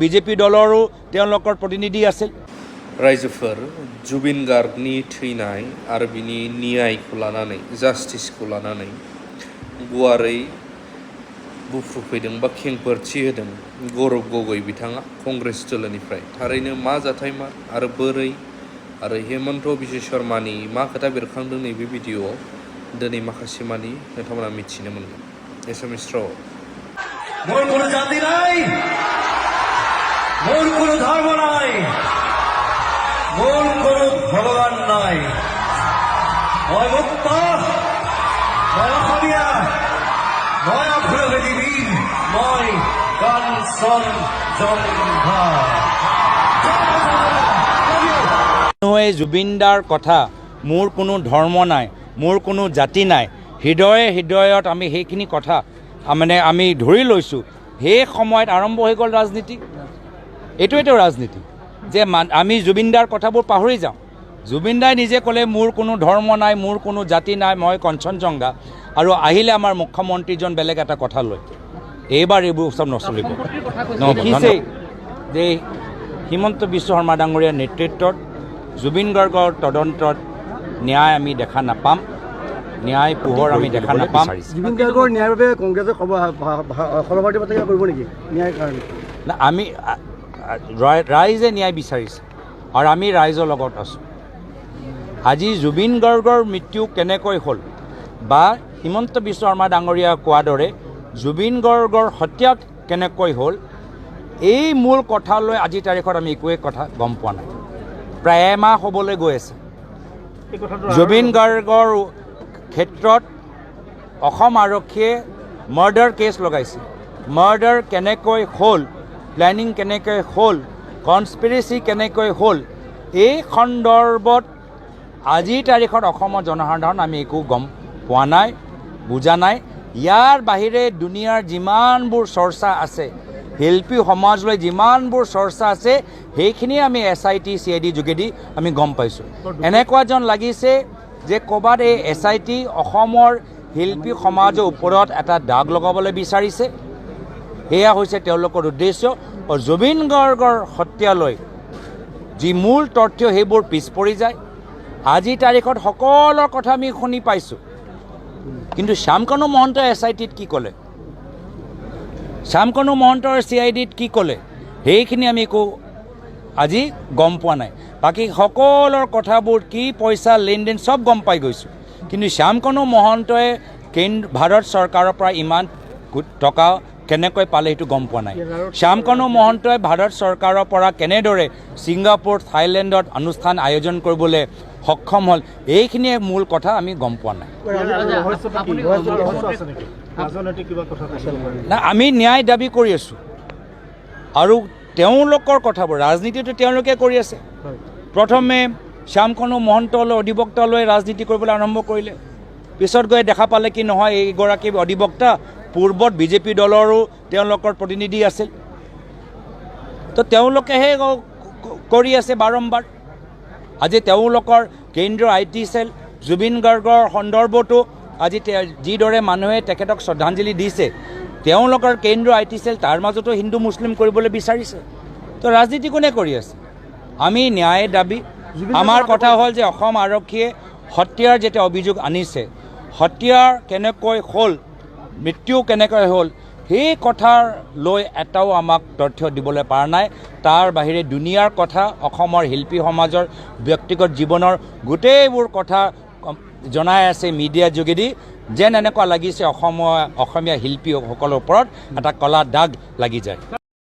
BJP দলৰো তেওঁলোকৰ প্ৰতিনিধি আছিল। रायजोफोर जुबिन गार्गनि थैनाय आरो बिनि न्यायखौ लानानै जास्टिसखौ लानानै गुवारै बुफ्रुफैदों बा खेंफोरथि होदों गौरव गगৈ बिथाङा कंग्रेस दोलोनिफ्राय। थारैनो मा जाथायमार आरो बोरै आरो हेमन्त बिश्व शर्मानि मा खोथा बेरखांदों नैबे भिडिअ'आव दिनै माखासे मानि नोंथांमोना मिथिनो मोनगोन। एसामिस राव मोर कोनो जाति নাই, मोर कोनो धर्म নাই, मोर कोनो भगवान নাই। মই মুক্ত, মই অসমীয়া, মই অভ্ৰগতিবীৰ, মই কাঞ্চন জংঘা। জুবিনদাৰ কথা মোৰ কোনো ধৰ্ম নাই, মোৰ কোনো জাতি নাই, হৃদয়ত আমি সেইখিনি কথা আমি ধৰি লৈছোঁ। সেই সময়ত আৰম্ভ হৈ গ'ল ৰাজনীতি। এইটোৱেতো ৰাজনীতি যে আমি জুবিনদাৰ কথাবোৰ পাহৰি যাওঁ। জুবিনদাই নিজে ক'লে মোৰ কোনো ধৰ্ম নাই, মোৰ কোনো জাতি নাই, মই কাঞ্চনজংঘা। আৰু আহিলে আমাৰ মুখ্যমন্ত্ৰীজন বেলেগ এটা কথা লয়। এইবাৰ এইবোৰ চব নচলিব। দেখিছেই যে হিমন্ত বিশ্ব শৰ্মা ডাঙৰীয়াৰ নেতৃত্বত জুবিন গাৰ্গৰ তদন্তত ন্যায় আমি দেখা নাপাম, ন্যায় পোহৰ আমি দেখা নাপাম। জুবিন গাৰ্গৰ ন্যায়ৰ বাবে কংগ্ৰেছে সৰ্বভাৰতীয় পতাকা কৰিব নেকি ন্যায়ৰ কাৰণে? না, আমি ৰাইজে ন্যায় বিচাৰিছে আৰু আমি ৰাইজৰ লগত আছোঁ। আজি জুবিন গাৰ্গৰ মৃত্যু কেনেকৈ হ'ল বা হিমন্ত বিশ্ব শৰ্মা ডাঙৰীয়া কোৱাৰ দৰে জুবিন গাৰ্গৰ হত্যা কেনেকৈ হ'ল, এই মূল কথালৈ আজিৰ তাৰিখত আমি একোৱে কথা গম পোৱা নাই। প্ৰায় এমাহ হ'বলৈ গৈ আছে। জুবিন গাৰ্গৰ ক্ষেত্ৰত অসম আৰক্ষীয়ে মাৰ্ডাৰ কেছ লগাইছে। মাৰ্ডাৰ কেনেকৈ হ'ল, প্লেনিং কেনেকৈ হ'ল, কনস্পিৰেচি কেনেকৈ হ'ল, এই সন্দৰ্ভত আজিৰ তাৰিখত অসমৰ জনসাধাৰণ আমি একো গম পোৱা নাই, বুজা নাই। ইয়াৰ বাহিৰে দুনিয়াৰ যিমানবোৰ চৰ্চা আছে, শিল্পী সমাজলৈ যিমানবোৰ চৰ্চা আছে, সেইখিনি আমি SIT CID যোগেদি আমি গম পাইছোঁ। এনেকুৱা যেন লাগিছে যে ক'ৰবাত এই SIT অসমৰ শিল্পী সমাজৰ ওপৰত এটা দাগ লগাবলৈ বিচাৰিছে। সেয়া হৈছে তেওঁলোকৰ উদ্দেশ্য। আৰু জুবিন গাৰ্গৰ হত্যালৈ যি মূল তথ্য সেইবোৰ পিছ পৰি যায়। আজিৰ তাৰিখত সকলোৰ কথা আমি শুনি পাইছোঁ, কিন্তু শ্যামকানু মহন্তই SITত কি ক'লে, শ্যামকানু মহন্তৰ CIDত কি ক'লে, সেইখিনি আমি একো আজি গম পোৱা নাই। বাকী সকলোৰ কথাবোৰ কি পইচা লেনদেন চব গম পাই গৈছোঁ, কিন্তু শ্যামকানু মহন্তই ভাৰত চৰকাৰৰ পৰা ইমান টকা কেনেকৈ পালে সেইটো গম পোৱা নাই। শ্যামকানু মহন্তই ভাৰত চৰকাৰৰ পৰা কেনেদৰে ছিংগাপুৰ থাইলেণ্ডত অনুষ্ঠান আয়োজন কৰিবলৈ সক্ষম হ'ল, এইখিনিয়ে মূল কথা আমি গম পোৱা নাই। না, আমি ন্যায় দাবী কৰি আছোঁ আৰু তেওঁলোকৰ কথাবোৰ ৰাজনীতিটো তেওঁলোকে কৰি আছে। প্ৰথমে শ্যামকানু মহন্তলৈ অধিবক্তালৈ ৰাজনীতি কৰিবলৈ আৰম্ভ কৰিলে। পিছত গৈ দেখা পালে কি নহয়, এইগৰাকী অধিবক্তা পূৰ্বত বিজেপি দলৰো তেওঁলোকৰ প্ৰতিনিধি আছিল। তো তেওঁলোকেহে কৰি আছে বাৰম্বাৰ। আজি তেওঁলোকৰ কেন্দ্ৰীয় IT চেল জুবিন গাৰ্গৰ সন্দৰ্ভতো আজি যিদৰে মানুহে তেখেতক শ্ৰদ্ধাঞ্জলি দিছে, তেওঁলোকৰ কেন্দ্ৰীয় IT চেল তাৰ মাজতো হিন্দু মুছলিম কৰিবলৈ বিচাৰিছে। তো ৰাজনীতি কোনে কৰি আছে? আমি ন্যায় দাবী। আমাৰ কথা হ'ল যে অসম আৰক্ষীয়ে হত্যাৰ যেতিয়া অভিযোগ আনিছে, হত্যাৰ কেনেকৈ হ'ল, মৃত্যু কেনেকৈ হ'ল, সেই কথাৰ লৈ এটাও আমাক তথ্য দিবলৈ পৰা নাই। তাৰ বাহিৰে দুনিয়াৰ কথা, অসমৰ শিল্পী সমাজৰ ব্যক্তিগত জীৱনৰ গোটেইবোৰ কথা জনাই আছে মিডিয়াৰ যোগেদি, যেন এনেকুৱা লাগিছে অসমীয়া শিল্পীসকলৰ ওপৰত এটা কলা দাগ লাগি যায়।